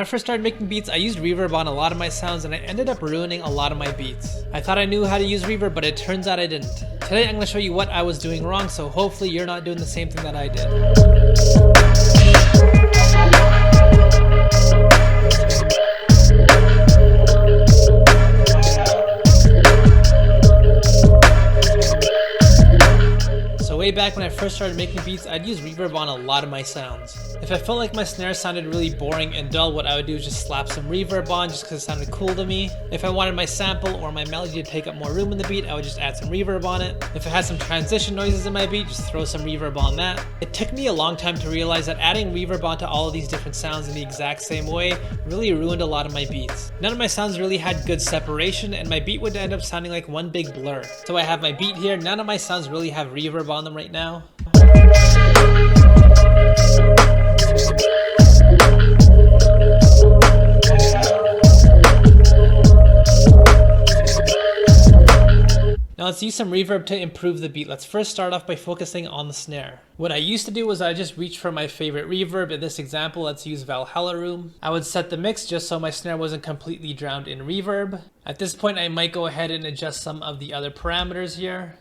I first started making beats, I used reverb on a lot of my sounds and I ended up ruining a lot of my beats. I thought I knew how to use reverb, but it turns out I didn't. Today I'm going to show you what I was doing wrong, so hopefully you're not doing the same thing that I did. Way back when I first started making beats, I'd use reverb on a lot of my sounds. If I felt like my snare sounded really boring and dull, what I would do is just slap some reverb on just because it sounded cool to me. If I wanted my sample or my melody to take up more room in the beat, I would just add some reverb on it. If I had some transition noises in my beat, just throw some reverb on that. It took me a long time to realize that adding reverb onto all of these different sounds in the exact same way really ruined a lot of my beats. None of my sounds really had good separation and my beat would end up sounding like one big blur. So I have my beat here, none of my sounds really have reverb on them right now. Now let's use some reverb to improve the beat. Let's first start off by focusing on the snare. What I used to do was I just reach for my favorite reverb. In this example, let's use Valhalla Room. I would set the mix just so my snare wasn't completely drowned in reverb. At this point, I might go ahead and adjust some of the other parameters here.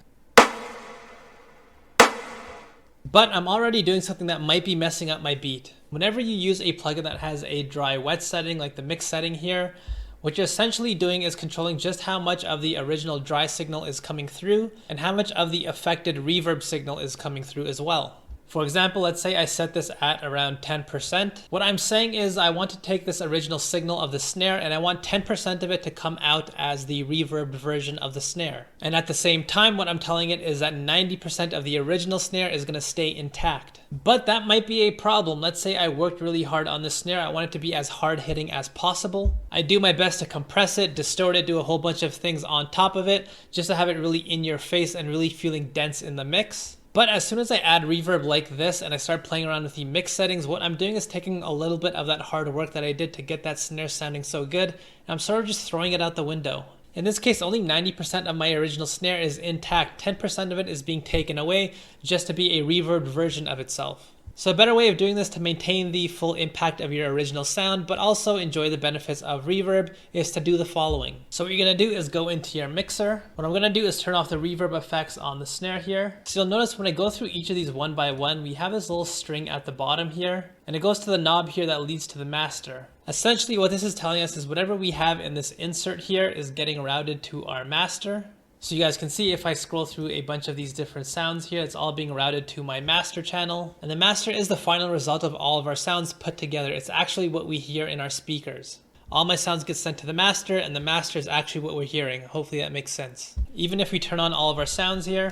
But I'm already doing something that might be messing up my beat. Whenever you use a plugin that has a dry wet setting like the mix setting here, what you're essentially doing is controlling just how much of the original dry signal is coming through and how much of the affected reverb signal is coming through as well. For example, let's say I set this at around 10%. What I'm saying is I want to take this original signal of the snare and I want 10% of it to come out as the reverbed version of the snare. And at the same time, what I'm telling it is that 90% of the original snare is going to stay intact. But that might be a problem. Let's say I worked really hard on the snare. I want it to be as hard hitting as possible. I do my best to compress it, distort it, do a whole bunch of things on top of it, just to have it really in your face and really feeling dense in the mix. But as soon as I add reverb like this and I start playing around with the mix settings, what I'm doing is taking a little bit of that hard work that I did to get that snare sounding so good, and I'm sort of just throwing it out the window. In this case, only 90% of my original snare is intact, 10% of it is being taken away just to be a reverbed version of itself. So a better way of doing this to maintain the full impact of your original sound, but also enjoy the benefits of reverb, is to do the following. So what you're going to do is go into your mixer. What I'm going to do is turn off the reverb effects on the snare here. So you'll notice when I go through each of these one by one, we have this little string at the bottom here, and it goes to the knob here that leads to the master. Essentially what this is telling us is whatever we have in this insert here is getting routed to our master. So you guys can see if I scroll through a bunch of these different sounds here, it's all being routed to my master channel. And the master is the final result of all of our sounds put together. It's actually what we hear in our speakers. All my sounds get sent to the master, and the master is actually what we're hearing. Hopefully that makes sense. Even if we turn on all of our sounds here,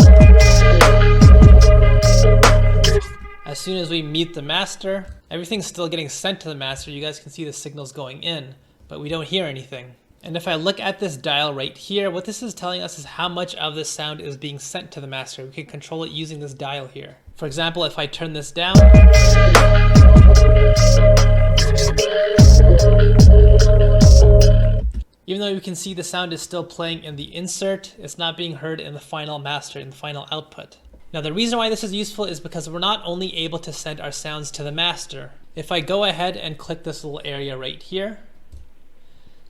as soon as we mute the master, everything's still getting sent to the master. You guys can see the signals going in, but we don't hear anything. And if I look at this dial right here, what this is telling us is how much of this sound is being sent to the master. We can control it using this dial here. For example, if I turn this down, even though you can see the sound is still playing in the insert, it's not being heard in the final master, in the final output. Now the reason why this is useful is because we're not only able to send our sounds to the master. If I go ahead and click this little area right here,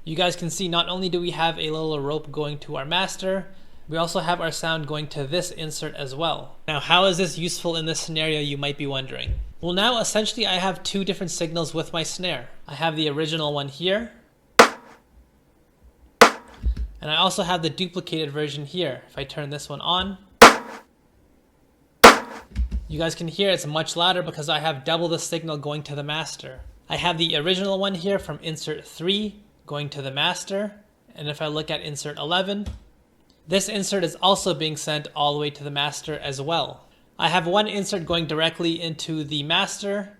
you guys can see not only do we have a little rope going to our master, we also have our sound going to this insert as well. Now how is this useful in this scenario, you might be wondering? Well, now essentially I have two different signals with my snare. I have the original one here, and I also have the duplicated version here. If I turn this one on, you guys can hear it's much louder because I have double the signal going to the master. I have the original one here from insert 3 going to the master, and if I look at insert 11, this insert is also being sent all the way to the master as well. I have one insert going directly into the master,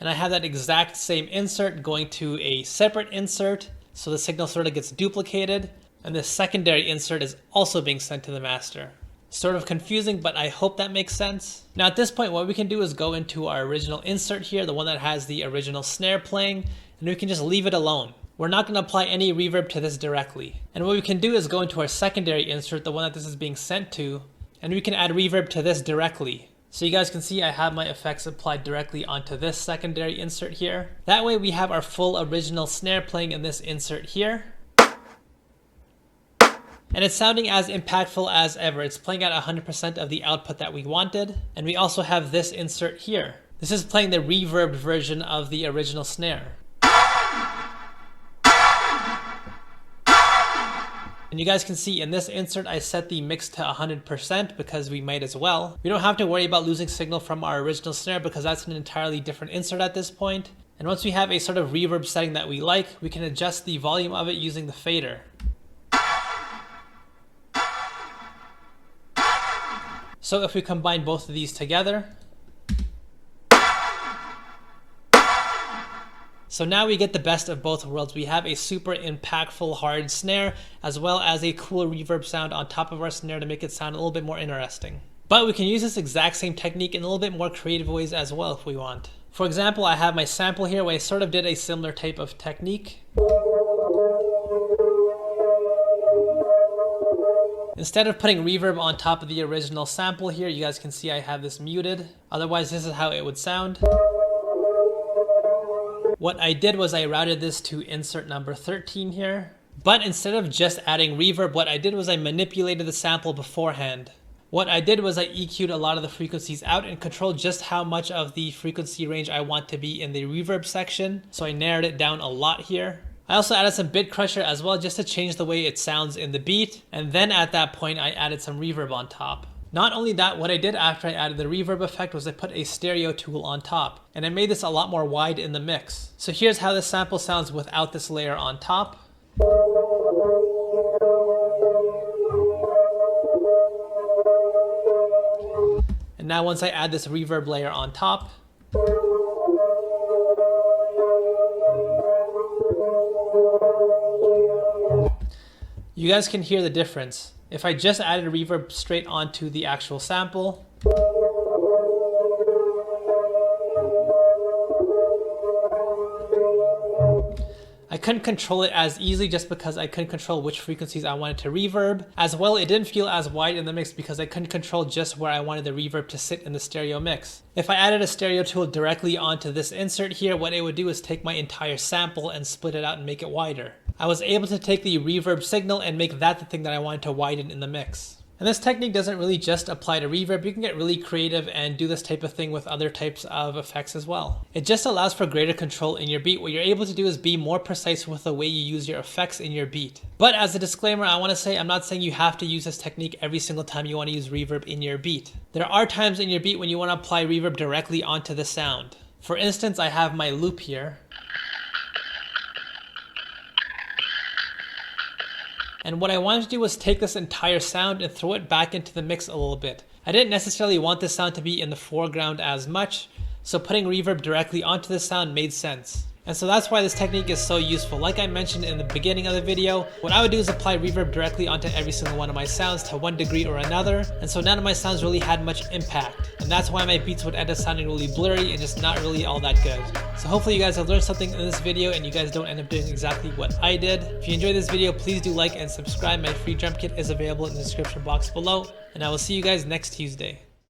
and I have that exact same insert going to a separate insert, so the signal sort of gets duplicated, and this secondary insert is also being sent to the master. Sort of confusing, but I hope that makes sense. Now at this point, what we can do is go into our original insert here, the one that has the original snare playing, and we can just leave it alone. We're not going to apply any reverb to this directly. And what we can do is go into our secondary insert, the one that this is being sent to, and we can add reverb to this directly. So you guys can see I have my effects applied directly onto this secondary insert here. That way we have our full original snare playing in this insert here. And it's sounding as impactful as ever. It's playing at 100% of the output that we wanted. And we also have this insert here. This is playing the reverbed version of the original snare. And you guys can see in this insert, I set the mix to 100% because we might as well. We don't have to worry about losing signal from our original snare because that's an entirely different insert at this point. And once we have a sort of reverb setting that we like, we can adjust the volume of it using the fader. So if we combine both of these together, so now we get the best of both worlds. We have a super impactful hard snare as well as a cool reverb sound on top of our snare to make it sound a little bit more interesting. But we can use this exact same technique in a little bit more creative ways as well if we want. For example, I have my sample here where I sort of did a similar type of technique. Instead of putting reverb on top of the original sample here, you guys can see I have this muted. Otherwise, this is how it would sound. What I did was I routed this to insert number 13 here. But instead of just adding reverb, what I did was I manipulated the sample beforehand. What I did was I EQ'd a lot of the frequencies out and controlled just how much of the frequency range I want to be in the reverb section. So I narrowed it down a lot here. I also added some bit crusher as well just to change the way it sounds in the beat. And then at that point, I added some reverb on top. Not only that, what I did after I added the reverb effect was I put a stereo tool on top. And I made this a lot more wide in the mix. So here's how this sample sounds without this layer on top. And now once I add this reverb layer on top, you guys can hear the difference. If I just added a reverb straight onto the actual sample, I couldn't control it as easily just because I couldn't control which frequencies I wanted to reverb. As well, it didn't feel as wide in the mix because I couldn't control just where I wanted the reverb to sit in the stereo mix. If I added a stereo tool directly onto this insert here, what it would do is take my entire sample and split it out and make it wider. I was able to take the reverb signal and make that the thing that I wanted to widen in the mix. And this technique doesn't really just apply to reverb. You can get really creative and do this type of thing with other types of effects as well. It just allows for greater control in your beat. What you're able to do is be more precise with the way you use your effects in your beat. But as a disclaimer, I want to say I'm not saying you have to use this technique every single time you want to use reverb in your beat. There are times in your beat when you want to apply reverb directly onto the sound. For instance, I have my loop here. And what I wanted to do was take this entire sound and throw it back into the mix a little bit. I didn't necessarily want this sound to be in the foreground as much, so putting reverb directly onto the sound made sense. And so that's why this technique is so useful. Like I mentioned in the beginning of the video, what I would do is apply reverb directly onto every single one of my sounds to one degree or another. And so none of my sounds really had much impact. And that's why my beats would end up sounding really blurry and just not really all that good. So hopefully you guys have learned something in this video and you guys don't end up doing exactly what I did. If you enjoyed this video, please do like and subscribe. My free drum kit is available in the description box below. And I will see you guys next Tuesday.